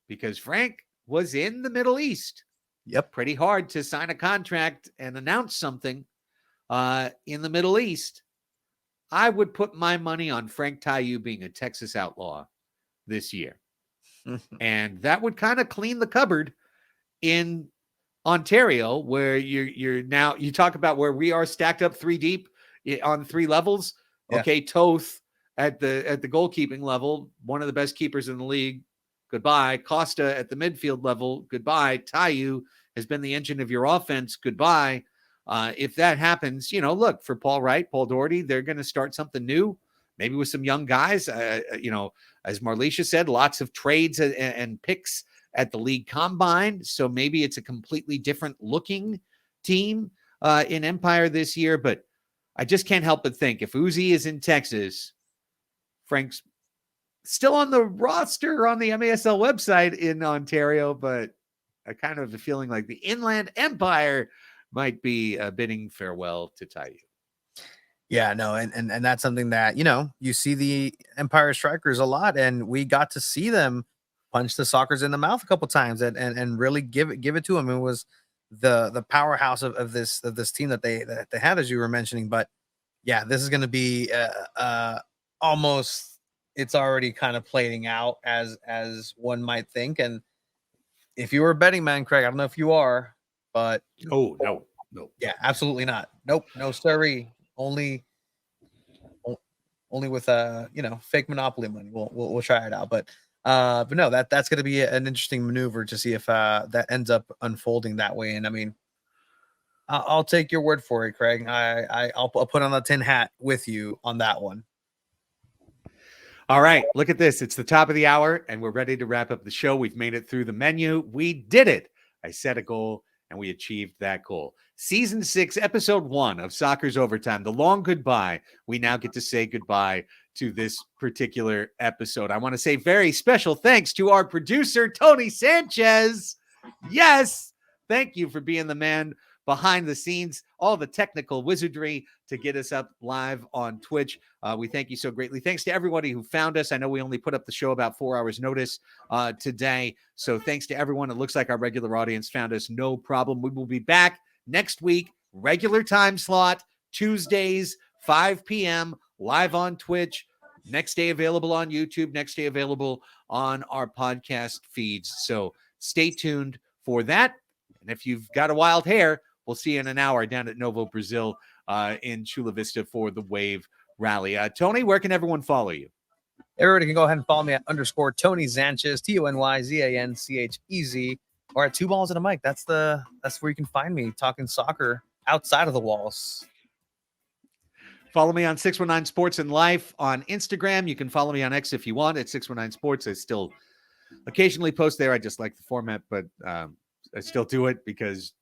because Frank was in the Middle East. Yep. Pretty hard to sign a contract and announce something in the Middle East. I would put my money on Frank Tayu being a Texas Outlaw this year. And that would kind of clean the cupboard in Ontario, where you're now, you talk about where we are stacked up 3 deep on 3 levels. Yeah. Okay, Toth at the goalkeeping level, one of the best keepers in the league. Goodbye. Costa at the midfield level. Goodbye. Tayu has been the engine of your offense. Goodbye. If that happens, look, for Paul Wright, Paul Doherty, they're going to start something new, maybe with some young guys. As Marlisha said, lots of trades and picks at the league combine. So maybe it's a completely different looking team in Empire this year. But I just can't help but think if Uzi is in Texas, Frank's still on the roster on the MASL website in Ontario, but I kind of have a feeling like the Inland Empire might be bidding farewell to Tayu. Yeah, no, and that's something that, you see the Empire Strikers a lot, and we got to see them punch the Sockers in the mouth a couple times and really give it to them. It was the powerhouse of this team that they had, as you were mentioning. But yeah, this is going to be almost, it's already kind of playing out as one might think. And if you were a betting man, Craig, I don't know if you are, but no, yeah, absolutely not. Nope, no sirree. Only with fake Monopoly money. We'll try it out, but no, that's going to be an interesting maneuver to see if that ends up unfolding that way. And I mean, I'll take your word for it, Craig. I'll put on a tin hat with you on that one. All right, look at this. It's the top of the hour, and we're ready to wrap up the show. We've made it through the menu. We did it. I set a goal, and we achieved that goal. Season 6, Episode 1 of Soccer's Overtime, the long goodbye. We now get to say goodbye to this particular episode. I want to say very special thanks to our producer, Tony Sanchez. Yes, thank you for being the man behind the scenes, all the technical wizardry to get us up live on Twitch. We thank you so greatly. Thanks to everybody who found us. I know we only put up the show about 4 hours notice today. So thanks to everyone. It looks like our regular audience found us. No problem. We will be back next week, regular time slot, Tuesdays, 5 p.m., live on Twitch. Next day available on YouTube. Next day available on our podcast feeds. So stay tuned for that. And if you've got a wild hair, we'll see you in an hour down at Novo Brazil in Chula Vista for the Wave Rally. Tony, where can everyone follow you? Everybody can go ahead and follow me at _ Tony Sanchez, TonyZanchez, or at 2 Balls and a Mic. That's where you can find me talking soccer outside of the walls. Follow me on 619 Sports and Life on Instagram. You can follow me on X if you want at 619 Sports. I still occasionally post there. I just like the format, but I still do it because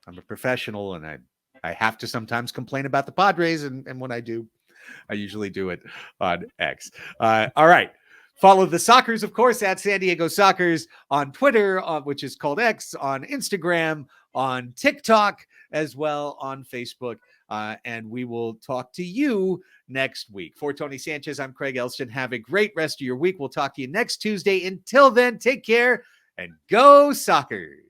I'm a professional and I have to sometimes complain about the Padres. And when I do, I usually do it on X. All right. Follow the Sockers, of course, at San Diego Sockers on Twitter, which is called X, on Instagram, on TikTok, as well on Facebook. And we will talk to you next week. For Tony Sanchez, I'm Craig Elston. Have a great rest of your week. We'll talk to you next Tuesday. Until then, take care and go Sockers.